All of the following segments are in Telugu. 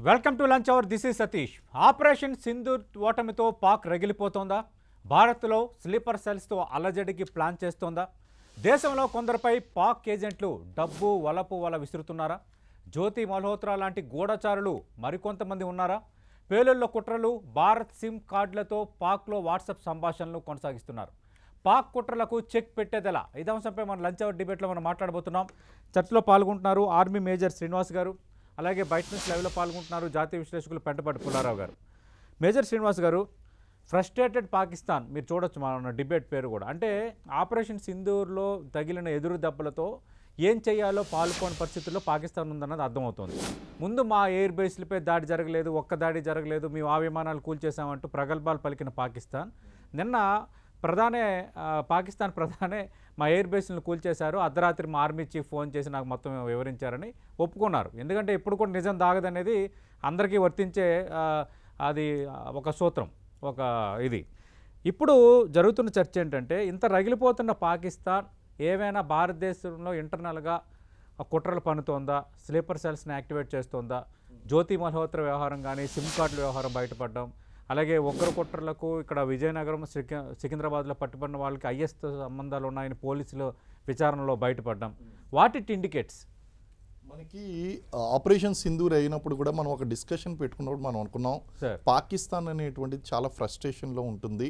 Welcome to lunch hour. This is Satish. Operation Sindoor ఓటమితో పాక్ రగిలిపోతోందా? భారత్లో స్లీపర్ సెల్స్తో అలజడికి ప్లాన్ చేస్తోందా? దేశంలో కొందరిపై పాక్ ఏజెంట్లు డబ్బు వలపు వల విసురుతున్నారా? జ్యోతి మల్హోత్రా లాంటి గూఢచారులు మరికొంతమంది ఉన్నారా? పేలుళ్ల కుట్రలు, భారత్ సిమ్ కార్డులతో పాక్లో వాట్సాప్ సంభాషణలు కొనసాగిస్తున్నారు. పాక్ కుట్రలకు చెక్ పెట్టేదెలా? ఇదే అంశంపై మన లంచ్ అవర్ డిబేట్లో మనం మాట్లాడబోతున్నాం. చర్చలో పాల్గొంటున్నారు ఆర్మీ మేజర్ శ్రీనివాస్ గారు, అలాగే బయట నుంచి లైవ్లో పాల్గొంటున్నారు జాతీయ విశ్లేషకులు పెంటపాటి పుల్లారావు గారు. మేజర్ శ్రీనివాస్ గారు, ఫ్రస్ట్రేటెడ్ పాకిస్తాన్ మీరు చూడొచ్చు మన డిబేట్ పేరు కూడా. అంటే ఆపరేషన్ సింధూర్లో తగిలిన ఎదురు దెబ్బలతో ఏం చేయాలో పాల్గొని పరిస్థితుల్లో పాకిస్తాన్ ఉందన్నది అర్థమవుతోంది. ముందు మా ఎయిర్ బేస్లపై దాడి జరగలేదు, ఒక్క దాడి జరగలేదు, మేము ఆ విమానాలు కూల్చేసామంటూ ప్రగల్భాలు పలికిన పాకిస్తాన్ నిన్న పాకిస్తాన్ ప్రధానే మా ఎయిర్ బేస్లను కూల్చేశారు, అర్ధరాత్రి మా ఆర్మీ చీఫ్ ఫోన్ చేసి నాకు మొత్తం వివరించారని ఒప్పుకున్నారు. ఎందుకంటే ఎప్పుడు కూడా నిజం దాగదనేది అందరికీ వర్తించే అది ఒక సూత్రం, ఒక ఇది. ఇప్పుడు జరుగుతున్న చర్చ ఏంటంటే, ఇంత రగిలిపోతున్న పాకిస్తాన్ ఏవైనా భారతదేశంలో ఇంటర్నల్గా కుట్రలు పన్నుతోందా? స్లీపర్ సెల్స్ని యాక్టివేట్ చేస్తోందా? జ్యోతి మల్హోత్రా వ్యవహారం కానీ, సిమ్ కార్డుల వ్యవహారం బయటపడడం, అలాగే ఉగ్ర కుట్రలకు ఇక్కడ విజయనగరం, సికింద్రాబాద్లో పట్టుబడిన వాళ్ళకి ఐఎస్తో సంబంధాలు ఉన్నాయని పోలీసులు విచారణలో బయటపడ్డాం. What it indicates? మనకి ఆపరేషన్ సింధూర్ అయినప్పుడు కూడా మనం ఒక డిస్కషన్ పెట్టుకున్నప్పుడు మనం అనుకున్నాం పాకిస్తాన్ అనేటువంటిది చాలా ఫ్రస్ట్రేషన్లో ఉంటుంది.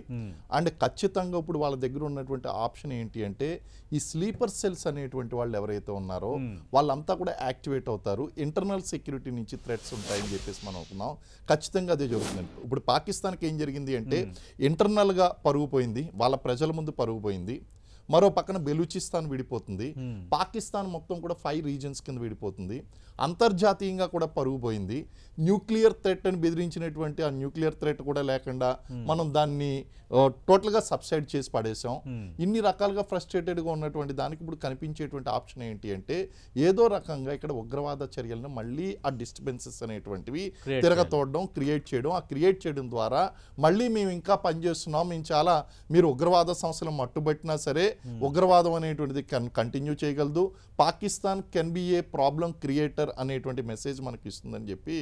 అండ్ ఖచ్చితంగా ఇప్పుడు వాళ్ళ దగ్గర ఉన్నటువంటి ఆప్షన్ ఏంటి అంటే, ఈ స్లీపర్ సెల్స్ అనేటువంటి వాళ్ళు ఎవరైతే ఉన్నారో వాళ్ళంతా కూడా యాక్టివేట్ అవుతారు, ఇంటర్నల్ సెక్యూరిటీ నుంచి థ్రెట్స్ ఉంటాయని చెప్పేసి మనం అనుకున్నాం. ఖచ్చితంగా అదే జరుగుతుంది. ఇప్పుడు పాకిస్తాన్కి ఏం జరిగింది అంటే, ఇంటర్నల్గా పరుగు పోయింది, వాళ్ళ ప్రజల ముందు పరుగు పోయింది. మరో పక్కన బెలూచిస్తాన్ విడిపోతుంది, పాకిస్తాన్ మొత్తం కూడా 5 రీజన్స్ కింద విడిపోతుంది. అంతర్జాతీయంగా కూడా పరుగు పోయింది. న్యూక్లియర్ థ్రెట్ అని బెదిరించినటువంటి ఆ న్యూక్లియర్ థ్రెట్ కూడా లేకుండా మనం దాన్ని టోటల్గా సబ్సైడ్ చేసి పడేసాం. ఇన్ని రకాలుగా ఫ్రస్ట్రేటెడ్గా ఉన్నటువంటి దానికి ఇప్పుడు కనిపించేటువంటి ఆప్షన్ ఏంటి అంటే, ఏదో రకంగా ఇక్కడ ఉగ్రవాద చర్యలను మళ్ళీ ఆ డిస్టర్బెన్సెస్ అనేటువంటివి తిరగతోడడం, క్రియేట్ చేయడం. ఆ క్రియేట్ చేయడం ద్వారా మళ్ళీ మేము ఇంకా పనిచేస్తున్నాం, మేము చాలా, మీరు ఉగ్రవాద సంస్థలు మట్టుబట్టినా సరే ఉగ్రవాదం అనేటువంటిది కంటిన్యూ చేయగలదు, Pakistan can be A problem creator అనేటువంటి మెసేజ్ మనకి ఇస్తుందని చెప్పి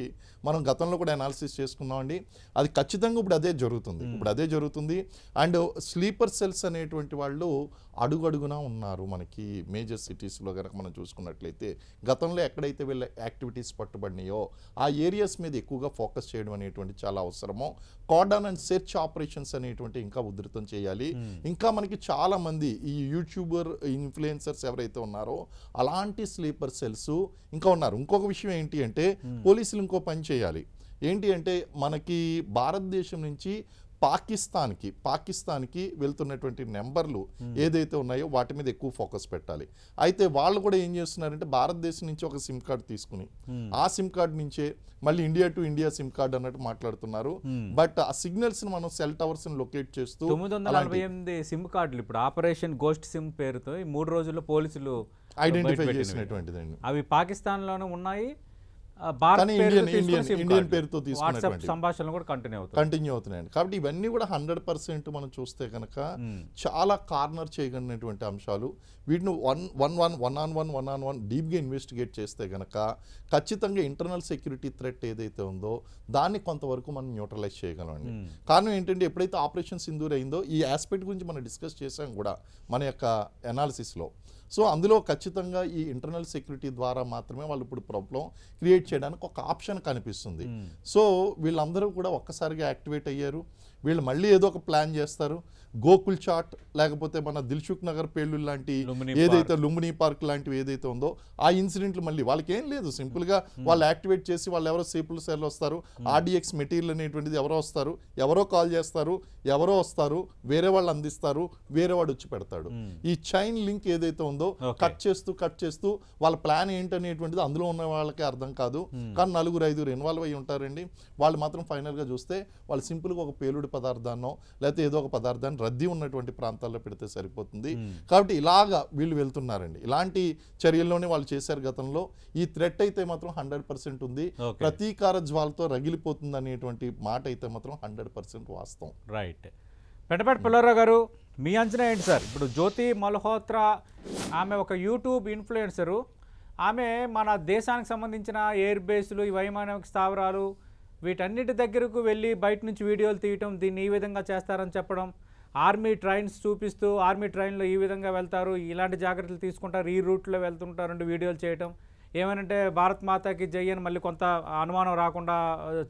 మనం గతంలో కూడా అనాలిసిస్ చేసుకున్నామండి. అది ఖచ్చితంగా ఇప్పుడు అదే జరుగుతుంది. అండ్ స్లీపర్ సెల్స్ అనేటువంటి వాళ్ళు అడుగడుగునా ఉన్నారు మనకి మేజర్ సిటీస్లో కనుక మనం చూసుకున్నట్లయితే. గతంలో ఎక్కడైతే వీళ్ళ యాక్టివిటీస్ పట్టుబడినాయో ఆ ఏరియాస్ మీద ఎక్కువగా ఫోకస్ చేయడం అనేటువంటి చాలా అవసరము. కార్డన్ అండ్ సెర్చ్ ఆపరేషన్స్ అనేటువంటి ఇంకా ఉధృతం చేయాలి. ఇంకా మనకి చాలా మంది ఈ యూట్యూబర్ ఇన్ఫ్లుయెన్సర్స్ ఎవరైతే ఉన్నారో అలాంటి స్లీపర్ సెల్స్ ఇంకా ఉన్నారు. ఇంకొక విషయం ఏంటి అంటే, పోలీసులు ఇంకో పని చేయాలి. ఏంటి అంటే, మనకి భారతదేశం నుంచి పాకిస్తాన్కి వెళ్తున్నటువంటి నెంబర్లు ఏదైతే ఉన్నాయో వాటి మీద ఎక్కువ ఫోకస్ పెట్టాలి. అయితే వాళ్ళు కూడా ఏం చేస్తున్నారంటే, భారతదేశం నుంచి ఒక సిమ్ కార్డు తీసుకుని ఆ సిమ్ కార్డు నుంచే మళ్ళీ India to India SIM card అన్నట్టు మాట్లాడుతున్నారు. బట్ ఆ సిగ్నల్స్ మనం సెల్ టవర్స్ లొకేట్ చేస్తూ 948 సిమ్ కార్డులు ఇప్పుడు ఆపరేషన్ గోస్ట్ సిమ్ పేరుతో 3 రోజుల్లో పోలీసులు ఐడెంటిఫై చేసినటువంటిదండి. అవి పాకిస్తాన్లోనే ఉన్నాయి, ఇండియన్ పేరుతో తీసుకున్నటువంటి సంభాషణలు కూడా కంటిన్యూ అవుతున్నాయండి. కాబట్టి ఇవన్నీ కూడా 100% మనం చూస్తే కనుక చాలా కార్నర్ చేయగలిగినటువంటి అంశాలు. వీటిని వన్ ఆన్ వన్ డీప్గా ఇన్వెస్టిగేట్ చేస్తే కనుక ఖచ్చితంగా ఇంటర్నల్ సెక్యూరిటీ థ్రెట్ ఏదైతే ఉందో దాన్ని కొంతవరకు మనం న్యూట్రలైజ్ చేయగలండి. కారణం ఏంటంటే, ఎప్పుడైతే ఆపరేషన్ సింధూర్ అయిందో ఈ ఆస్పెక్ట్ గురించి మనం డిస్కస్ చేసాం కూడా మన యొక్క అనాలిసిస్లో. సో అందులో ఖచ్చితంగా ఈ ఇంటర్నల్ సెక్యూరిటీ ద్వారా మాత్రమే వాళ్ళు ఇప్పుడు ప్రాబ్లం క్రియేట్ చేయడానికి ఒక ఆప్షన్ కనిపిస్తుంది. సో వీళ్ళందరూ కూడా ఒక్కసారిగా యాక్టివేట్ అయ్యారు. వీళ్ళు మళ్ళీ ఏదో ఒక ప్లాన్ చేస్తారు. గోకుల్ చాట్ లేకపోతే మన దిల్సుఖ్ నగర్ పేళ్ళు లాంటి ఏదైతే లుంబిని పార్క్ లాంటివి ఏదైతే ఉందో ఆ ఇన్సిడెంట్లు మళ్ళీ వాళ్ళకి ఏం లేదు, సింపుల్గా వాళ్ళు యాక్టివేట్ చేసి వాళ్ళు ఎవరో సేపుల్ సెల్ వస్తారు, ఆర్డిఎక్స్ మెటీరియల్ అనేటువంటిది ఎవరో కాల్ చేస్తారు, ఎవరో వస్తారు, వేరే వాళ్ళు అందిస్తారు, వేరే వాడు వచ్చి పెడతాడు. ఈ చైన్ లింక్ ఏదైతే ఉందో కట్ చేస్తూ వాళ్ళ ప్లాన్ ఏంటనేటువంటిది అందులో ఉన్న వాళ్ళకే అర్థం కాదు. కానీ 4-5 ఇన్వాల్వ్ అయ్యి ఉంటారండి. వాళ్ళు మాత్రం ఫైనల్గా చూస్తే వాళ్ళు సింపుల్గా ఒక పేలుడు పదార్థాన్నో లేకపోతే ఏదో ఒక పదార్థాన్ని రద్దీ ఉన్నటువంటి ప్రాంతాల్లో పెడితే సరిపోతుంది. కాబట్టి ఇలాగా వీళ్ళు వెళ్తున్నారండి. ఇలాంటి చర్యల్లోనే వాళ్ళు చేశారు గతంలో. ఈ థ్రెట్ అయితే మాత్రం 100% ఉంది, ప్రతీకార జ్వాలతో రగిలిపోతుంది అనేటువంటి మాట అయితే మాత్రం 100% వాస్తవం. రైట్. పెంటపాటి పుల్లారావు గారు, మీ అంచనా ఏంటి సార్? ఇప్పుడు జ్యోతి మల్హోత్రా ఆమె ఒక యూట్యూబ్ ఇన్ఫ్లుయెన్సరు, ఆమె మన దేశానికి సంబంధించిన ఎయిర్ బేస్లు, ఈ వైమానిక స్థావరాలు వీటన్నిటి దగ్గరకు వెళ్ళి బయట నుంచి వీడియోలు తీయటం, దీన్ని ఈ విధంగా చేస్తారని చెప్పడం, ఆర్మీ ట్రైన్స్ చూపిస్తూ ఆర్మీ ట్రైన్లో ఈ విధంగా వెళ్తారు, ఇలాంటి జాగ్రత్తలు తీసుకుంటారు, ఈ రూట్లో వెళ్తుంటారంటూ వీడియోలు చేయటం, ఏమనంటే భారత్ మాతాకి జై అని మళ్ళీ కొంత అనుమానం రాకుండా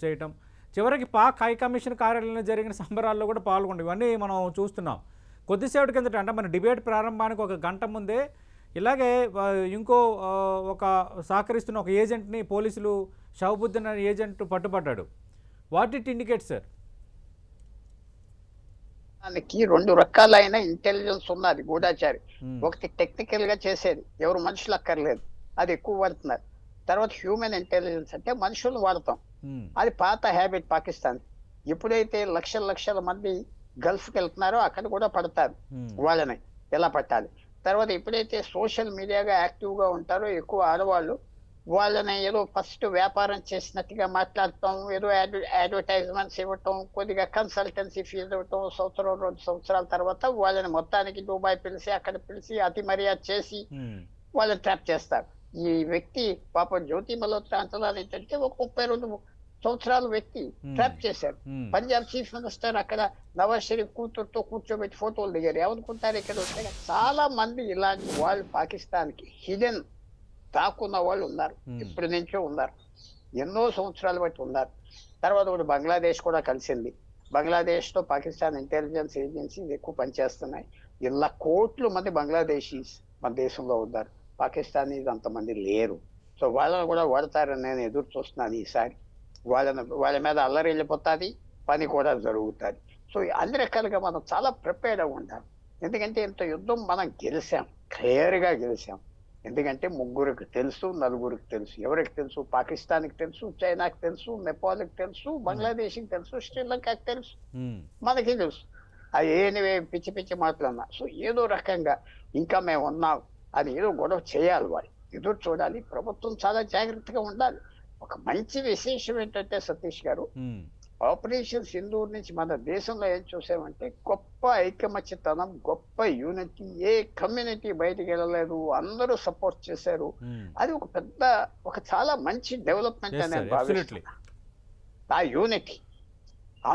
చేయటం, చివరికి పాక్ హై కమిషన్ కార్యాలయంలో జరిగిన సంబరాల్లో కూడా పాల్గొంటాం. ఇవన్నీ మనం చూస్తున్నాం. కొద్దిసేపటి కిందట అంటే మన డిబేట్ ప్రారంభానికి ఒక గంట ముందే ఇలాగే ఇంకో ఒక సహకరిస్తున్న ఒక ఏజెంట్ని పోలీసులు షౌబుద్దీన్ అనే ఏజెంట్ పట్టుబడ్డాడు. What it indicate sir? దానికి 2 రకాలైన ఇంటెలిజెన్స్ ఉన్నది గూఢాచారి. ఒకటి టెక్నికల్ గా చేసేది, ఎవరు మనుషులు అక్కర్లేదు, అది ఎక్కువ వాడుతున్నారు. తర్వాత హ్యూమన్ ఇంటెలిజెన్స్ అంటే మనుషులను వాడతాం, అది పాత హ్యాబిట్ పాకిస్తాన్. ఎప్పుడైతే లక్షల మంది గల్ఫ్కి వెళ్తున్నారో అక్కడ కూడా పడతారు వాళ్ళని ఎలా పట్టాలి. తర్వాత ఎప్పుడైతే సోషల్ మీడియాగా యాక్టివ్గా ఉంటారో ఎక్కువ ఆడవాళ్ళు, వాళ్ళని ఏదో ఫస్ట్ వ్యాపారం చేసినట్టుగా మాట్లాడటం, ఏదో అడ్వర్టైజ్మెంట్స్ ఇవ్వటం, కొద్దిగా కన్సల్టెన్సీ ఫీజు ఇవ్వటం, 2 సంవత్సరాల తర్వాత వాళ్ళని మొత్తానికి దుబాయ్ పిలిచి అక్కడ పిలిచి అతి మర్యాద చేసి వాళ్ళని ట్రాప్ చేస్తారు. ఈ వ్యక్తి పాపం జ్యోతి మల్హోత్రా అంటున్నారు ఏంటంటే ఒక 32 సంవత్సరాల వ్యక్తి ట్రాప్ చేశారు. పంజాబ్ చీఫ్ మినిస్టర్ అక్కడ నవాజ్ షరీఫ్ కూతురుతో కూర్చోబెట్టి ఫోటోలు దిగారు. ఏమనుకుంటారు ఇక్కడ వస్తే చాలా మంది ఇలాంటి వాళ్ళు పాకిస్తాన్ కి హిడెన్ దాక్కున్న వాళ్ళు ఉన్నారు, ఇప్పటి నుంచో ఉన్నారు, ఎన్నో సంవత్సరాలు బట్టి ఉన్నారు. తర్వాత ఒకటి బంగ్లాదేశ్ కూడా కలిసింది. బంగ్లాదేశ్ తో పాకిస్తాన్ ఇంటెలిజెన్స్ ఏజెన్సీస్ ఎక్కువ పనిచేస్తున్నాయి. ఇలా కోట్ల మంది బంగ్లాదేశీస్ మన దేశంలో ఉన్నారు, పాకిస్తానీస్ అంతమంది లేరు. సో వాళ్ళని కూడా వాడతారని నేను ఎదురు చూస్తున్నాను. ఈసారి వాళ్ళ మీద అల్లరి వెళ్ళిపోతుంది, పని కూడా జరుగుతుంది. సో అన్ని రకాలుగా మనం చాలా ప్రిపేర్డ్గా ఉండాలి. ఎందుకంటే ఇంత యుద్ధం మనం గెలిచాం, క్లియర్గా గెలిచాం. ఎందుకంటే 3కి తెలుసు, 4కి తెలుసు. ఎవరికి తెలుసు? పాకిస్తాన్కి తెలుసు, చైనాకి తెలుసు, నేపాల్కి తెలుసు, బంగ్లాదేశ్కి తెలుసు, శ్రీలంకకి తెలుసు, మనకి తెలుసు. అది ఏనివే పిచ్చి మాటలన్నా. సో ఏదో రకంగా ఇంకా మేము ఉన్నాం అని ఏదో గొడవ చేయాలి, వాళ్ళు ఎదురు చూడాలి. ప్రభుత్వం చాలా జాగ్రత్తగా ఉండాలి. ఒక మంచి విశేషం ఏంటంటే సతీష్ గారు, ఆపరేషన్ సింధూర్ నుంచి మన దేశంలో ఏం చూసామంటే గొప్ప ఐకమత్యతనం, గొప్ప యూనిటీ. ఏ కమ్యూనిటీ బయటికి వెళ్ళలేదు, అందరూ సపోర్ట్ చేశారు. అది ఒక చాలా మంచి డెవలప్మెంట్ అనేది భావిస్తున్నాను. ఆ యూనిటీ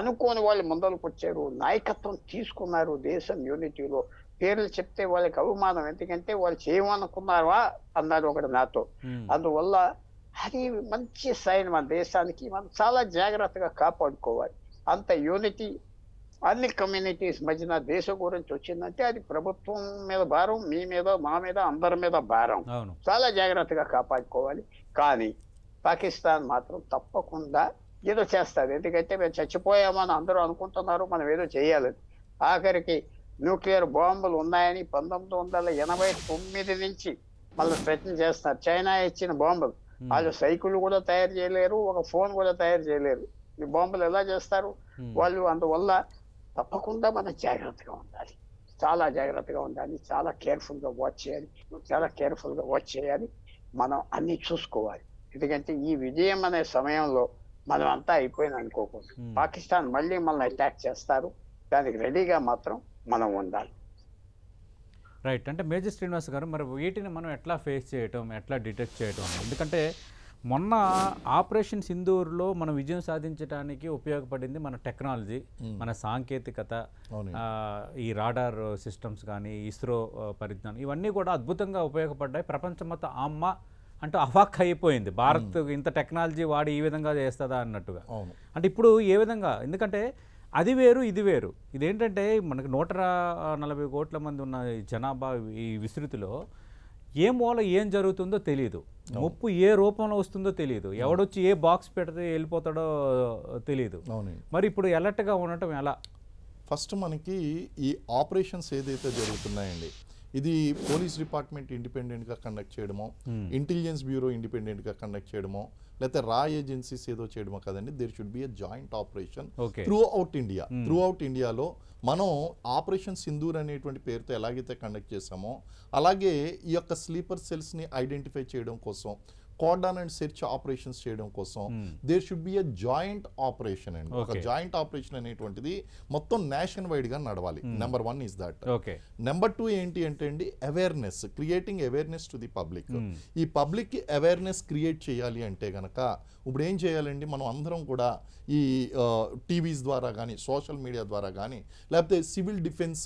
అనుకోని వాళ్ళు ముందరకు వచ్చారు, నాయకత్వం తీసుకున్నారు దేశం యూనిటీలో. పేర్లు చెప్తే వాళ్ళకి అవమానం, ఎందుకంటే వాళ్ళు చేయమనుకున్నారా అన్నారు ఒకటి నాతో. అందువల్ల అది మంచి సైన్ మన దేశానికి. మనం చాలా జాగ్రత్తగా కాపాడుకోవాలి. అంత యూనిటీ అన్ని కమ్యూనిటీస్ మధ్యన దేశం గురించి వచ్చిందంటే అది ప్రభుత్వం మీద భారం, మీ మీద, మా మీద, అందరి మీద భారం. చాలా జాగ్రత్తగా కాపాడుకోవాలి. కానీ పాకిస్తాన్ మాత్రం తప్పకుండా ఏదో చేస్తారు. ఎందుకంటే మేము చచ్చిపోయామని అందరూ అనుకుంటున్నారు, మనం ఏదో చేయాలని. ఆఖరికి న్యూక్లియర్ బాంబులు ఉన్నాయని 1989 నుంచి మళ్ళీ ప్రయత్నం చేస్తున్నారు. చైనా ఇచ్చిన బాంబులు, వాళ్ళు సైకిల్ కూడా తయారు చేయలేరు, ఒక ఫోన్ కూడా తయారు చేయలేరు. ఈ బాంబులు ఎలా చేస్తారు వాళ్ళు? అందువల్ల తప్పకుండా మనం జాగ్రత్తగా ఉండాలి, చాలా జాగ్రత్తగా ఉండాలి, చాలా కేర్ఫుల్గా వాచ్ చేయాలి. మనం అన్ని చూసుకోవాలి. ఎందుకంటే ఈ విజయం అనే సమయంలో మనం అంతా అయిపోయింది అనుకోకూడదు. పాకిస్తాన్ మళ్ళీ మనల్ని అటాక్ చేస్తారు, దానికి రెడీగా మాత్రం మనం ఉండాలి. రైట్. అంటే మేజర్ శ్రీనివాస్ గారు, మరి వీటిని మనం ఎట్లా ఫేస్ చేయటం, ఎట్లా డిటెక్ట్ చేయటం? ఎందుకంటే మొన్న ఆపరేషన్ సింధూర్లో మనం విజయం సాధించడానికి ఉపయోగపడింది మన టెక్నాలజీ, మన సాంకేతికత, ఈ రాడార్ సిస్టమ్స్ కానీ, ఇస్రో పరిజ్ఞానం, ఇవన్నీ కూడా అద్భుతంగా ఉపయోగపడ్డాయి. ప్రపంచం మొత్తం అమ్మ అంటూ అవాక్ అయిపోయింది, భారత్ ఇంత టెక్నాలజీ వాడి ఈ విధంగా చేస్తుందా అన్నట్టుగా. అంటే ఇప్పుడు ఏ విధంగా? ఎందుకంటే అది వేరు, ఇది వేరు. ఇదేంటంటే మనకు 140 కోట్ల మంది ఉన్న జనాభా ఈ విస్తృతిలో ఏ మూల ఏం జరుగుతుందో తెలియదు, ముప్పు ఏ రూపంలో వస్తుందో తెలియదు, ఎవడొచ్చి ఏ బాక్స్ పెడితే వెళ్ళిపోతాడో తెలియదు. మరి ఇప్పుడు అలర్ట్గా ఉండటం ఎలా? ఫస్ట్ మనకి ఈ ఆపరేషన్స్ ఏదైతే జరుగుతున్నాయండి, ఇది పోలీస్ డిపార్ట్మెంట్ ఇండిపెండెంట్గా కండక్ట్ చేయడమో, ఇంటెలిజెన్స్ బ్యూరో ఇండిపెండెంట్గా కండక్ట్ చేయడమో, లేకపోతే రా ఏజెన్సీస్ ఏదో చేయడమో కదండి. There should be a joint operation throughout ఇండియాలో. మనం ఆపరేషన్ సింధూర్ అనేటువంటి పేరుతో ఎలాగైతే కండక్ట్ చేసామో అలాగే ఈ యొక్క స్లీపర్ సెల్స్ని ఐడెంటిఫై చేయడం కోసం కార్డన్ అండ్ సెర్చ్ ఆపరేషన్స్ చేయడం కోసం there should be a joint operation అండి. ఒక జాయింట్ ఆపరేషన్ అనేటువంటిది మొత్తం నేషన్ వైడ్ గా నడవాలి. Number 1 is that. నెంబర్ 2 ఏంటి అంటే అండి awareness, creating awareness to the public. ఈ పబ్లిక్ కి అవేర్నెస్ క్రియేట్ చేయాలి అంటే గనక ఇప్పుడు ఏం చేయాలండి, మనం అందరం కూడా ఈ టీవీస్ ద్వారా కానీ సోషల్ మీడియా ద్వారా కానీ లేకపోతే సివిల్ డిఫెన్స్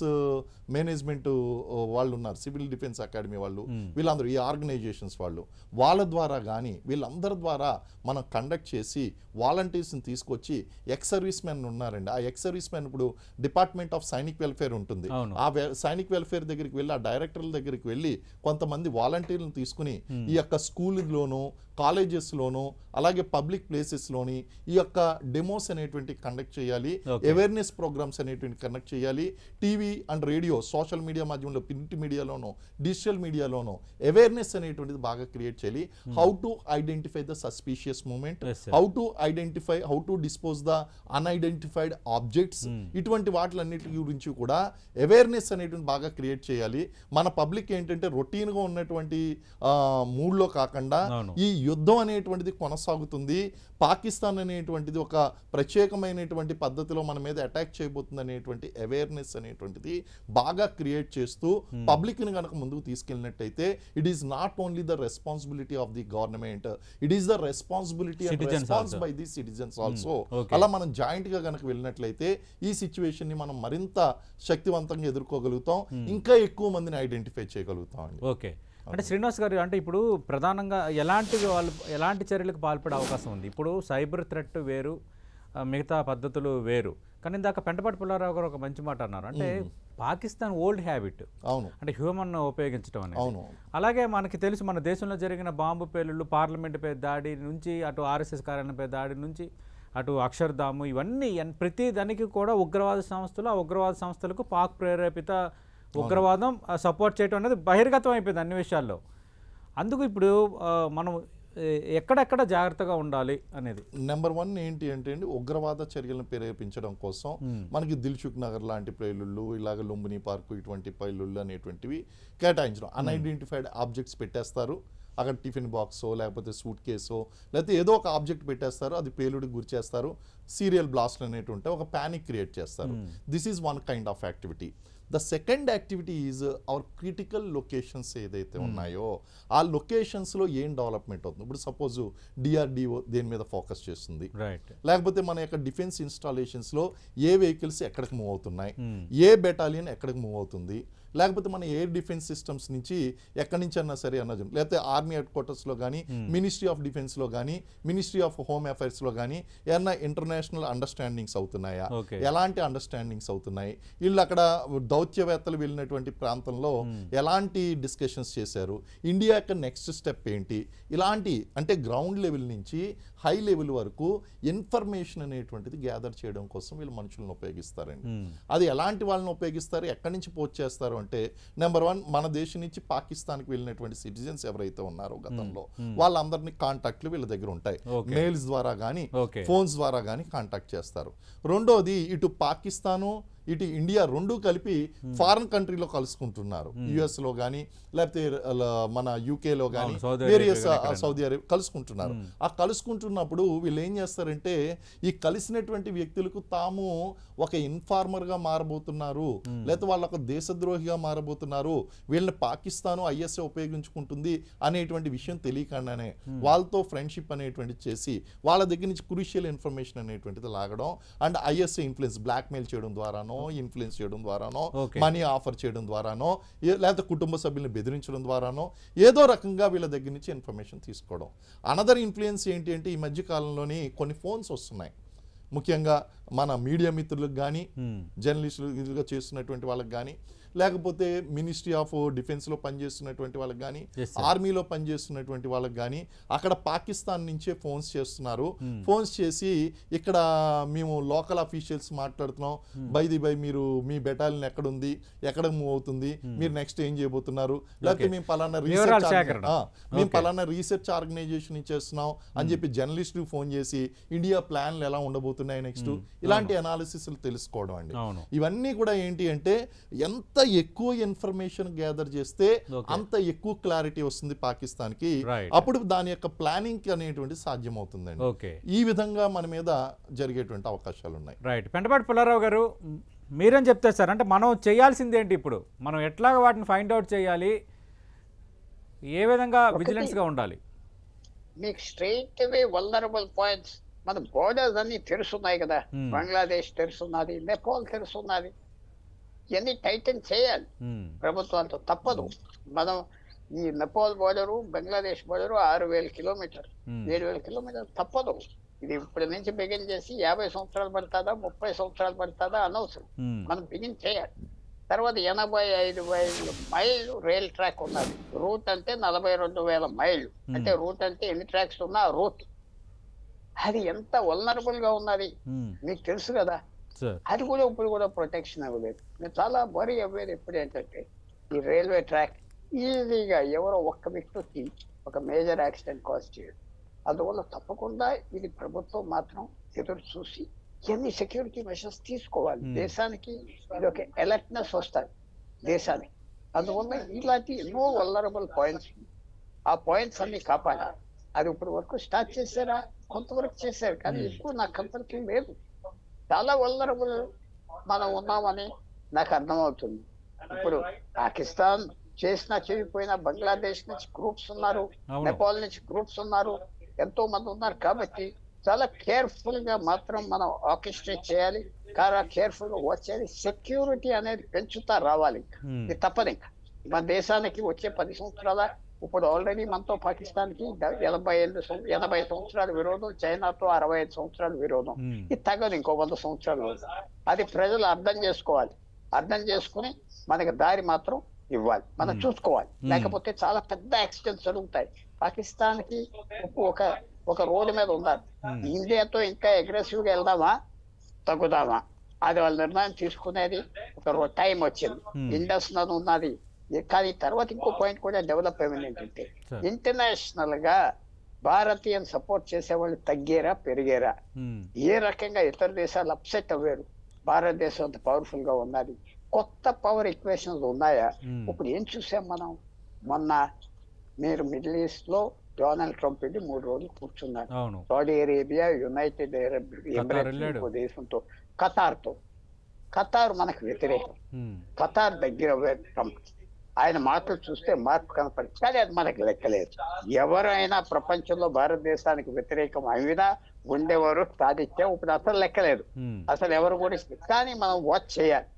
మేనేజ్మెంట్ వాళ్ళు ఉన్నారు, సివిల్ డిఫెన్స్ అకాడమీ వాళ్ళు, వీళ్ళందరూ ఈ ఆర్గనైజేషన్స్ వాళ్ళు, వాళ్ళ ద్వారా కానీ వీళ్ళందరి ద్వారా మనం కండక్ట్ చేసి వాలంటీర్స్ని తీసుకొచ్చి ఎక్స్ సర్వీస్ మెన్ ఉన్నారండి. ఆ ఎక్స్ సర్వీస్ మెన్ ఇప్పుడు డిపార్ట్మెంట్ ఆఫ్ సైనిక్ వెల్ఫేర్ ఉంటుంది, ఆ సైనిక్ వెల్ఫేర్ దగ్గరికి వెళ్ళి ఆ డైరెక్టర్ల దగ్గరికి వెళ్ళి కొంతమంది వాలంటీర్లను తీసుకుని ఈ యొక్క స్కూల్లోనూ కాలేజెస్లోనూ అలాగే పబ్లిక్ ప్లేసెస్లోని ఈ యొక్క డెమోస్ అనేటువంటి కండక్ట్ చేయాలి, అవేర్నెస్ ప్రోగ్రామ్స్ అనేటువంటి కండక్ట్ చేయాలి. TV and radio social media మాధ్యమంలో ప్రింట్ మీడియాలోనూ డిజిటల్ మీడియాలోనూ అవేర్నెస్ అనేటువంటిది బాగా క్రియేట్ చేయాలి. How to identify the suspicious movement, how to identify, how to dispose the unidentified objects, ఇటువంటి వాటిలన్నిటి గురించి కూడా అవేర్నెస్ అనేటువంటి బాగా క్రియేట్ చేయాలి. మన పబ్లిక్ ఏంటంటే రొటీన్గా ఉన్నటువంటి మూడ్లో కాకుండా ఈ యుద్ధం అనేటువంటిది కొనసాగుతుంది, పాకిస్తాన్ అనేటువంటిది ఒక ప్రత్యేకమైనటువంటి పద్ధతిలో మన మీద అటాక్ చేయబోతుంది అనేటువంటి అవేర్నెస్ అనేటువంటిది బాగా క్రియేట్ చేస్తూ పబ్లిక్ని కనుక ముందుకు తీసుకెళ్ళినట్టయితే it is not only the responsibility of the government, it is the responsibility and response by the citizens also. అలా మనం జాయింట్ గా కనుక వెళ్ళినట్లయితే ఈ సిచ్యువేషన్ ని మనం మరింత శక్తివంతంగా ఎదుర్కోగలుగుతాం, ఇంకా ఎక్కువ మందిని ఐడెంటిఫై చేయగలుగుతాం అండి. ఓకే, అంటే శ్రీనివాస్ గారు, అంటే ఇప్పుడు ప్రధానంగా ఎలాంటి చర్యలకు పాల్పడే అవకాశం ఉంది? ఇప్పుడు సైబర్ థ్రెట్ వేరు, మిగతా పద్ధతులు వేరు. కానీ ఇందాక పెంటపాటి పుల్లారావు గారు ఒక మంచి మాట అన్నారు, అంటే పాకిస్తాన్ ఓల్డ్ హ్యాబిట్, అవును, అంటే హ్యూమన్ ఉపయోగించడం అనేది. అలాగే మనకి తెలుసు మన దేశంలో జరిగిన బాంబు పేలుళ్ళు, పార్లమెంటుపై దాడి నుంచి అటు ఆర్ఎస్ఎస్ కార్యాలయంపై దాడి నుంచి అటు అక్షర్ధాము, ఇవన్నీ ప్రతి దానికి కూడా ఉగ్రవాద సంస్థలు, ఆ ఉగ్రవాద సంస్థలకు పాక్ ప్రేరేపిత ఉగ్రవాదం సపోర్ట్ చేయడం అనేది బహిర్గతం అయిపోయింది అన్ని విషయాల్లో. అందుకు ఇప్పుడు మనం ఎక్కడెక్కడ జాగ్రత్తగా ఉండాలి అనేది. నెంబర్ 1 ఏంటి అంటే అండి, ఉగ్రవాద చర్యలను ప్రేరేపించడం కోసం మనకి దిల్సుఖ్ నగర్ లాంటి పేలుళ్ళు, ఇలాగ లుంబిని పార్కు ఇటువంటి పేలుళ్ళు అనేటువంటివి కేటాయించడం. అన్ఐడెంటిఫైడ్ ఆబ్జెక్ట్స్ పెట్టేస్తారు అక్కడ, టిఫిన్ బాక్సో లేకపోతే సూట్ కేసో లేకపోతే ఏదో ఒక ఆబ్జెక్ట్ పెట్టేస్తారు, అది పేలుడికి గురి చేస్తారు, సీరియల్ బ్లాస్ట్లు అనేవి ఉంటాయి, ఒక ప్యానిక్ క్రియేట్ చేస్తారు. This is one kind of activity. The second activity is our critical locations ఏదైతే ఉన్నాయో ఆ లొకేషన్స్లో ఏం డెవలప్మెంట్ అవుతుంది. ఇప్పుడు సపోజ్ డిఆర్డిఓ దేని మీద ఫోకస్ చేస్తుంది, లేకపోతే మన యొక్క డిఫెన్స్ ఇన్స్టాలేషన్స్లో ఏ వెహికల్స్ ఎక్కడికి మూవ్ అవుతున్నాయి, ఏ బెటాలియన్ ఎక్కడికి మూవ్ అవుతుంది, లేకపోతే మన ఎయిర్ డిఫెన్స్ సిస్టమ్స్ నుంచి ఎక్కడి నుంచి అన్నా సరే అన్నది, లేకపోతే ఆర్మీ హెడ్ క్వార్టర్స్లో కానీ మినిస్ట్రీ ఆఫ్ డిఫెన్స్లో కానీ మినిస్ట్రీ ఆఫ్ హోమ్ అఫైర్స్లో కానీ ఏమన్నా ఇంటర్నేషనల్ అండర్స్టాండింగ్స్ అవుతున్నాయా, ఎలాంటి అండర్స్టాండింగ్స్ అవుతున్నాయి, వీళ్ళు అక్కడ దౌత్యవేత్తలు వెళ్ళినటువంటి ప్రాంతంలో ఎలాంటి డిస్కషన్స్ చేశారు, ఇండియా యొక్క నెక్స్ట్ స్టెప్ ఏంటి, ఇలాంటి అంటే గ్రౌండ్ లెవెల్ నుంచి హై లెవెల్ వరకు ఇన్ఫర్మేషన్ అనేటువంటిది గ్యాదర్ చేయడం కోసం వీళ్ళు మనుషులను ఉపయోగిస్తారండి. అది ఎలాంటి వాళ్ళని ఉపయోగిస్తారు, ఎక్కడి నుంచి పోస్ట్ చేస్తారు అంటే, నెంబర్ 1 మన దేశం నుంచి పాకిస్తాన్కి వెళ్ళినటువంటి సిటిజన్స్ ఎవరైతే ఉన్నారో గతంలో వాళ్ళందరినీ కాంటాక్ట్లు వీళ్ళ దగ్గర ఉంటాయి, మెయిల్స్ ద్వారా కానీ ఫోన్స్ ద్వారా కానీ కాంటాక్ట్ చేస్తారు. రెండోది ఇటు పాకిస్తాను ఇటు ఇండియా రెండు కలిపి ఫారెన్ కంట్రీలో కలుసుకుంటున్నారు, యుఎస్లో కానీ లేకపోతే మన యూకేలో కానీ వేరియస్ సౌదీ అరేబియా కలుసుకుంటున్నారు. ఆ కలుసుకుంటున్నప్పుడు వీళ్ళు ఏం చేస్తారంటే ఈ కలిసినటువంటి వ్యక్తులకు తాము ఒక ఇన్ఫార్మర్గా మారబోతున్నారు, లేకపోతే వాళ్ళ ఒక దేశద్రోహిగా మారబోతున్నారు, వీళ్ళని పాకిస్తాను ఐఎస్ఏ ఉపయోగించుకుంటుంది అనేటువంటి విషయం తెలియకుండానే వాళ్ళతో ఫ్రెండ్షిప్ అనేటువంటి చేసి వాళ్ళ దగ్గర నుంచి క్రూషియల్ ఇన్ఫర్మేషన్ అనేటువంటిది లాగడం అండ్ ఐఎస్ఏ ఇన్ఫ్లుయెన్స్ బ్లాక్మెయిల్ చేయడం ద్వారానో ఇన్ఫ్లుయెన్స్ చేయడం ద్వారానో మనీ ఆఫర్ చేయడం ద్వారానో లేకపోతే కుటుంబ సభ్యులను బెదిరించడం ద్వారానో ఏదో రకంగా వీళ్ళ దగ్గర నుంచి ఇన్ఫర్మేషన్ తీసుకోవడం. అనదర్ ఇన్ఫ్లుయెన్స్ ఏంటి అంటే ఈ మధ్య కాలంలోని కొన్ని ఫోన్స్ వస్తున్నాయి, ముఖ్యంగా మన మీడియా మిత్రులకు కానీ జర్నలిస్టులుగా చేస్తున్నటువంటి వాళ్ళకి కానీ లేకపోతే మినిస్ట్రీ ఆఫ్ డిఫెన్స్లో పనిచేస్తున్నటువంటి వాళ్ళకి కానీ ఆర్మీలో పనిచేస్తున్నటువంటి వాళ్ళకి కానీ అక్కడ పాకిస్తాన్ నుంచే ఫోన్స్ చేస్తున్నారు. ఫోన్స్ చేసి ఇక్కడ మేము లోకల్ అఫీషియల్స్ మాట్లాడుతున్నాం, బై మీరు మీ బెటాలియన్ ఎక్కడుంది, ఎక్కడ మూవ్ అవుతుంది, మీరు నెక్స్ట్ ఏం చేయబోతున్నారు, లేకపోతే మేము పలానా రీసెర్చ్ ఆర్గనైజేషన్ చేస్తున్నాం అని చెప్పి జర్నలిస్టులకు ఫోన్ చేసి ఇండియా ప్లాన్లు ఎలా ఉండబోతున్నాయి, నెక్స్ట్ ఇలాంటి అనాలిసిస్లు తెలుసుకోవడం అండి. ఇవన్నీ కూడా ఏంటి అంటే ఎంత ఎక్కువ ఇన్ఫర్మేషన్ గ్యాదర్ చేస్తే అంత ఎక్కువ క్లారిటీ వస్తుంది పాకిస్తాన్కి, అప్పుడు దాని యొక్క ప్లానింగ్ అనేటువంటి సాధ్యమవుతుందండి. ఈ విధంగా మన మీద జరిగేటువంటి అవకాశాలు ఉన్నాయి. రైట్. పెంటపాటి పుల్లారావు గారు, మీరేం చెప్తారు సార్? అంటే మనం చేయాల్సింది ఏంటి ఇప్పుడు? మనం ఎట్లాగ వాటిని ఫైండ్ అవుట్ చేయాలి, ఏ విధంగా విజిలెన్స్గా ఉండాలి? మీకు స్ట్రైట్ అవే వల్నరబుల్ పాయింట్స్, మన బోర్డర్స్ అన్ని తెరుస్తున్నాయి కదా, బంగ్లాదేశ్ తెరుస్తున్నది, నేపాల్ తెరుస్తున్నది, ఇవన్నీ టైటన్ చేయాలి ప్రభుత్వాలతో, తప్పదు. మనం ఈ Nepal border Bangladesh border 6,000 kilometre 7,000 kilometre తప్పదు. ఇది ఇప్పటి నుంచి బిగిన్ చేసి 50 సంవత్సరాలు పడుతుందా 30 సంవత్సరాలు పడుతుందా అనవసరం, మనం బిగిన్ చేయాలి. తర్వాత 85,000 మైళ్ళు రైల్ ట్రాక్ ఉన్నది. రూట్ అంటే 42,000 మైళ్ళు, అంటే రూట్ అంటే ఎన్ని ట్రాక్స్ ఉన్నా రూట్. అది ఎంత వల్నరబుల్ గా ఉన్నది మీకు తెలుసు కదా. అది కూడా ఇప్పుడు కూడా ప్రొటెక్షన్ అవ్వలేదు. నేను చాలా వరీ అవ్వేది ఎప్పుడు ఏంటంటే, ఈ రైల్వే ట్రాక్ ఈజీగా ఎవరో ఒక్క వ్యక్తికి ఒక మేజర్ యాక్సిడెంట్ కాజ్ చేయదు. అందువల్ల తప్పకుండా ఇది ప్రభుత్వం మాత్రం ఎదురు చూసి ఎన్ని సెక్యూరిటీ మెషర్స్ తీసుకోవాలి. దేశానికి ఇది ఒక అలర్ట్నెస్ వస్తుంది దేశానికి. అందువల్ల ఇలాంటి ఎన్నో వల్నరబుల్ పాయింట్స్, ఆ పాయింట్స్ అన్ని కాపాడాలి. అది ఇప్పుడు వరకు స్టార్ట్ చేశారా, కొంతవరకు చేశారు, కానీ ఎక్కువ నాకు కంపల్సరీ లేదు. చాలా వల్నరబుల్ మనం ఉన్నామని నాకు అర్థమవుతుంది. ఇప్పుడు పాకిస్తాన్ చేసినా చెడిపోయినా బంగ్లాదేశ్ నుంచి గ్రూప్స్ ఉన్నారు, నేపాల్ నుంచి గ్రూప్స్ ఉన్నారు, ఎంతో మంది ఉన్నారు. కాబట్టి చాలా కేర్ఫుల్ గా మాత్రం మనం ఆర్కెస్ట్రేట్ చేయాలి, కేర్ఫుల్ గా వచ్చేది. సెక్యూరిటీ అనేది పెంచుతా రావాలి, ఇది తప్పదు. ఇంకా మన దేశానికి వచ్చే 10 సంవత్సరాల, ఇప్పుడు ఆల్రెడీ మనతో పాకిస్తాన్కి 80 సంవత్సరాల విరోధం, చైనాతో 65 సంవత్సరాల విరోధం. ఇది తగ్గదు, ఇంకో 100 సంవత్సరాలు. అది ప్రజలు అర్థం చేసుకోవాలి. అర్థం చేసుకుని మనకి దారి మాత్రం ఇవ్వాలి, మనం చూసుకోవాలి. లేకపోతే చాలా పెద్ద యాక్సిడెంట్స్ జరుగుతాయి. పాకిస్తాన్ కి ఒక రోడ్డు మీద ఉన్నారు, ఇండియాతో ఇంకా అగ్రెసివ్ గా వెళ్దామా తగ్గుదామా, అది వాళ్ళ నిర్ణయం తీసుకునేది. ఒక టైం వచ్చింది, ఇండస్ నది ఉన్నది. కానీ తర్వాత ఇంకో పాయింట్ కూడా డెవలప్ అయింది ఏంటంటే, ఇంటర్నేషనల్ గా భారతీయం సపోర్ట్ చేసే వాళ్ళు తగ్గారా పెరిగారా, ఏ రకంగా ఇతర దేశాలు అప్సెట్ అవ్వారు, భారతదేశం అంత పవర్ఫుల్ గా ఉన్నది, కొత్త పవర్ ఈక్వేషన్స్ ఉన్నాయా. ఇప్పుడు ఏం చూసాం మనం, మొన్న మీరు మిడిల్ ఈస్ట్ లో డొనాల్డ్ ట్రంప్ వెళ్ళి 3 రోజులు కూర్చున్నారు. Saudi Arabia, United Arab Emirates దేశంతో, ఖతార్ మనకు వ్యతిరేకం. ఖతార్ దగ్గర ట్రంప్, ఆయన మాటలు చూస్తే మార్పు కనపడింది, కానీ అది మనకు లెక్కలేదు. ఎవరైనా ప్రపంచంలో భారతదేశానికి వ్యతిరేకం అయినా ఉండేవారు సాధించాం, ఇప్పుడు అసలు లెక్కలేదు, అసలు ఎవరు కూడా. కానీ మనం వాచ్ చేయాలి,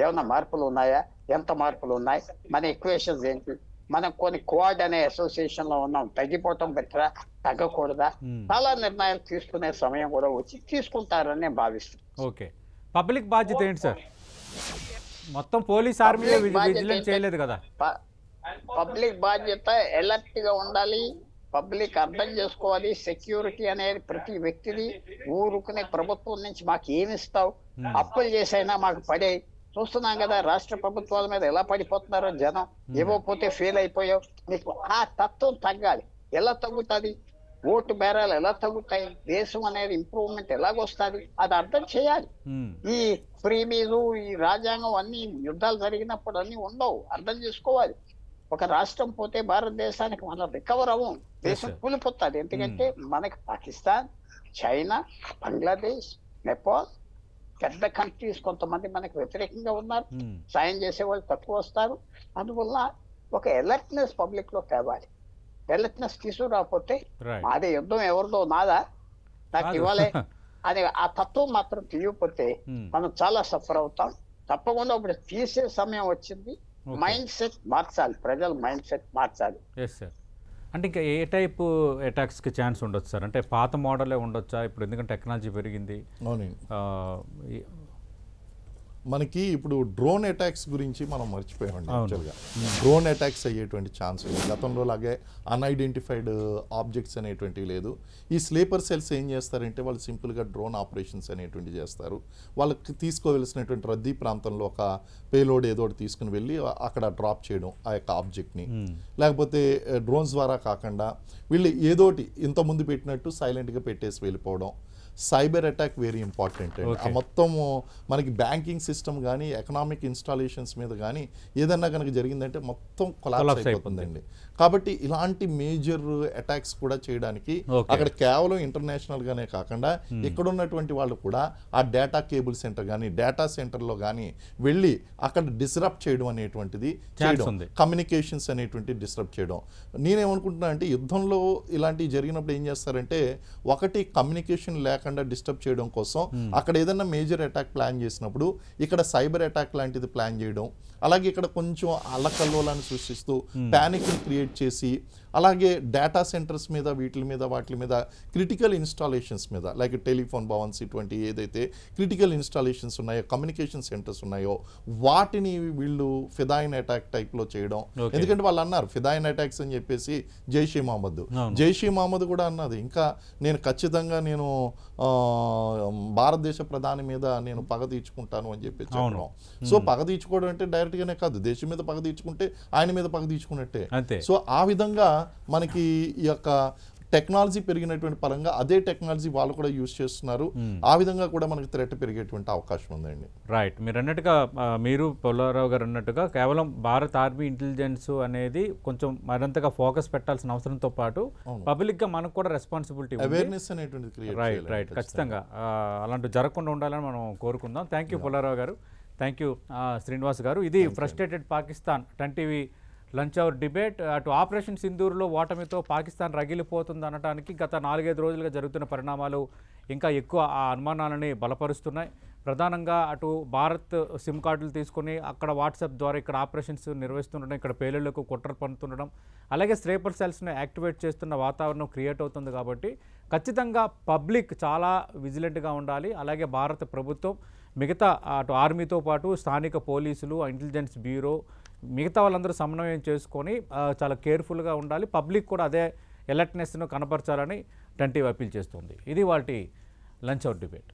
ఏమన్నా మార్పులు ఉన్నాయా, ఎంత మార్పులు ఉన్నాయి, మన ఈక్వేషన్స్ ఏంటి. మనం కొన్ని క్వాడ్ అనే అసోసియేషన్ లో ఉన్నాం, తగ్గిపోవటం బెటరా తగ్గకూడదా, చాలా నిర్ణయాలు తీసుకునే సమయం కూడా వచ్చి తీసుకుంటారని నేను భావిస్తున్నాను. ఓకే, పబ్లిక్ బాధ్యత ఏంటి సార్? మొత్తం పోలీస్ ఆర్మీ విజిలెన్స్ చేయలేదు కదా. పబ్లిక్ బాధ్యత అలర్ట్ గా ఉండాలి, పబ్లిక్ అర్థం చేసుకోవాలి. సెక్యూరిటీ అనేది ప్రతి వ్యక్తిది. ఊరుకునే ప్రభుత్వం నుంచి మాకు ఏమి ఇస్తావు, అప్పులు చేసైనా మాకు పడే చూస్తున్నాం కదా, రాష్ట్ర ప్రభుత్వాల మీద ఎలా పడిపోతున్నారో జనం. ఇవ్వకపోతే ఫెయిల్ అయిపోయావు, నీకు ఆ తత్వం తగ్గాలి. ఎలా తగ్గుతుంది, ఓటు బేరాలు ఎలా తగ్గుతాయి, దేశం అనేది ఇంప్రూవ్మెంట్ ఎలాగొస్తుంది, అది అర్థం చేయాలి. ఈ ఫ్రీబీలు, ఈ రాజ్యాంగం అన్ని యుద్ధాలు జరిగినప్పుడు అన్ని ఉండవు, అర్థం చేసుకోవాలి. ఒక రాష్ట్రం పోతే భారతదేశానికి మనం రికవర్ అవ్వం, దేశం కూలిపోతుంది. ఎందుకంటే మనకి పాకిస్తాన్, చైనా, బంగ్లాదేశ్, నేపాల్ పెద్ద కంట్రీస్ కొంతమంది మనకు వ్యతిరేకంగా ఉన్నారు, సాయం చేసే వాళ్ళు తక్కువ వస్తారు. అందువల్ల ఒక అలర్ట్నెస్ పబ్లిక్ లో తేవాలి. అలర్ట్నెస్ తీసుకురాకపోతే అదే యుద్ధం ఎవరిదో నాదా నాకు ఇవ్వాలి అనే ఆ తత్వం మాత్రం తీయకపోతే మనం చాలా సఫర్ అవుతాం. తప్పకుండా ఇప్పుడు తీసే సమయం వచ్చింది. మైండ్ సెట్ మార్చాలి, ప్రజల మైండ్ సెట్ మార్చాలి. అంటే ఇంకా ఏ టైప్ అటాక్స్కి ఛాన్స్ ఉండొచ్చు సార్? అంటే పాత మోడలే ఉండొచ్చా ఇప్పుడు, ఎందుకంటే టెక్నాలజీ పెరిగింది? మనకి ఇప్పుడు డ్రోన్ అటాక్స్ గురించి మనం మర్చిపోయామండి. యాక్చువల్గా డ్రోన్ అటాక్స్ అయ్యేటువంటి ఛాన్స్ ఉంది. గతంలో లాగే అన్ఐడెంటిఫైడ్ ఆబ్జెక్ట్స్ అనేటువంటివి లేదు. ఈ స్లీపర్ సెల్స్ ఏం చేస్తారంటే వాళ్ళు సింపుల్గా డ్రోన్ ఆపరేషన్స్ అనేటువంటి చేస్తారు. వాళ్ళకి తీసుకోవలసినటువంటి రద్దీ ప్రాంతంలో ఒక పేలోడ్ ఏదో ఒకటి తీసుకుని వెళ్ళి అక్కడ డ్రాప్ చేయడం ఆ యొక్క ఆబ్జెక్ట్ని, లేకపోతే డ్రోన్స్ ద్వారా కాకుండా వీళ్ళు ఏదోటి ఇంతకుముందు పెట్టినట్టు సైలెంట్గా పెట్టేసి వెళ్ళిపోవడం. సైబర్ అటాక్ వెరీ ఇంపార్టెంట్ అండి. ఆ మొత్తం మనకి బ్యాంకింగ్ సిస్టమ్ కానీ ఎకనామిక్ ఇన్స్టాలేషన్స్ మీద కానీ ఏదన్నా కనుక జరిగిందంటే మొత్తం కొలాప్స్ అయిపోతుందండి. కాబట్టి ఇలాంటి మేజర్ అటాక్స్ కూడా చేయడానికి అక్కడ కేవలం ఇంటర్నేషనల్ గానే కాకుండా ఇక్కడ ఉన్నటువంటి వాళ్ళు కూడా ఆ డేటా కేబుల్ సెంటర్ కానీ డేటా సెంటర్లో కానీ వెళ్ళి అక్కడ డిస్రప్ట్ చేయడం అనేటువంటిది చేయడం, కమ్యూనికేషన్స్ అనేటువంటి డిస్రప్ట్ చేయడం. నేనేమనుకుంటున్నా అంటే యుద్ధంలో ఇలాంటివి జరిగినప్పుడు ఏం చేస్తారంటే ఒకటి కమ్యూనికేషన్ లేకుండా డిస్టర్బ్ చేయడం కోసం అక్కడ ఏదైనా మేజర్ అటాక్ ప్లాన్ చేసినప్పుడు ఇక్కడ సైబర్ అటాక్ లాంటిది ప్లాన్ చేయడం, అలాగే ఇక్కడ కొంచెం అల్లకల్లోలాన్ని సృష్టిస్తూ ప్యానిక్ని క్రియేట్ చేసి అలాగే డేటా సెంటర్స్ మీద వాటి మీద క్రిటికల్ ఇన్స్టాలేషన్స్ మీద లైక్ టెలిఫోన్ భవన్స్ ఇటువంటి ఏదైతే క్రిటికల్ ఇన్స్టాలేషన్స్ ఉన్నాయో కమ్యూనికేషన్ సెంటర్స్ ఉన్నాయో వాటిని వీళ్ళు ఫిదాయిన్ అటాక్ టైప్లో చేయడం. ఎందుకంటే వాళ్ళు అన్నారు ఫిదాయిన్ అటాక్స్ అని చెప్పేసి జైషే మహమ్మద్ కూడా అన్నది ఇంకా నేను ఖచ్చితంగా నేను భారతదేశ ప్రధాని మీద నేను పగ తీర్చుకుంటాను అని చెప్పి చెప్పడం. సో పగ తీర్చుకోవడం అంటే డైరెక్ట్గానే కాదు, దేశం మీద పగ తీర్చుకుంటే ఆయన మీద పగ తీర్చుకున్నట్టే. సో ఆ విధంగా మనకి ఈ యొక్క టెక్నాలజీ పెరిగినటువంటి పరంగా అదే టెక్నాలజీ వాళ్ళు కూడా యూజ్ చేస్తున్నారు. ఆ విధంగా కూడా మనకి థ్రెట్ పెరిగేటువంటి అవకాశం ఉందండి. రైట్, మీరు అన్నట్టుగా మీరు పుల్లారావు గారు అన్నట్టుగా కేవలం భారత ఆర్మీ ఇంటెలిజెన్స్ అనేది కొంచెం మరింతగా ఫోకస్ పెట్టాల్సిన అవసరంతో పాటు పబ్లిక్ గా మనకు కూడా రెస్పాన్సిబిలిటీ, అవేర్నెస్ అనేటువంటి రైట్ ఖచ్చితంగా అలాంటి జరగకుండా ఉండాలని మనం కోరుకుందాం. థ్యాంక్ యూ పుల్లారావు గారు, థ్యాంక్ యూ శ్రీనివాస్ గారు. ఇది frustrated Pakistan 10 TV lunch hour debate. అటు ఆపరేషన్ సింధూర్లో ఓటమితో పాకిస్తాన్ రగిలిపోతుంది అనడానికి గత 4-5 రోజులుగా జరుగుతున్న పరిణామాలు ఇంకా ఎక్కువ ఆ అనుమానాలని బలపరుస్తున్నాయి. ప్రధానంగా అటు భారత్ సిమ్ కార్డులు తీసుకొని అక్కడ వాట్సాప్ ద్వారా ఇక్కడ ఆపరేషన్స్ నిర్వహిస్తుండడం, ఇక్కడ పేలుళ్లకు కుట్ర పన్నుతుండడం, అలాగే స్నేపర్ సెల్స్ని యాక్టివేట్ చేస్తున్న వాతావరణం క్రియేట్ అవుతుంది. కాబట్టి ఖచ్చితంగా పబ్లిక్ చాలా విజిలెంట్గా ఉండాలి. అలాగే భారత ప్రభుత్వం మిగతా అటు ఆర్మీతో పాటు స్థానిక పోలీసులు, ఇంటెలిజెన్స్ బ్యూరో మిగతా వాళ్ళందరూ సమన్వయం చేసుకొని చాలా కేర్ఫుల్గా ఉండాలి. పబ్లిక్ కూడా అదే అలర్ట్నెస్ను కనపరచాలని 10 TV అప్పీల్ చేస్తుంది. ఇది వాటి లంచ్ అవర్ డిబేట్.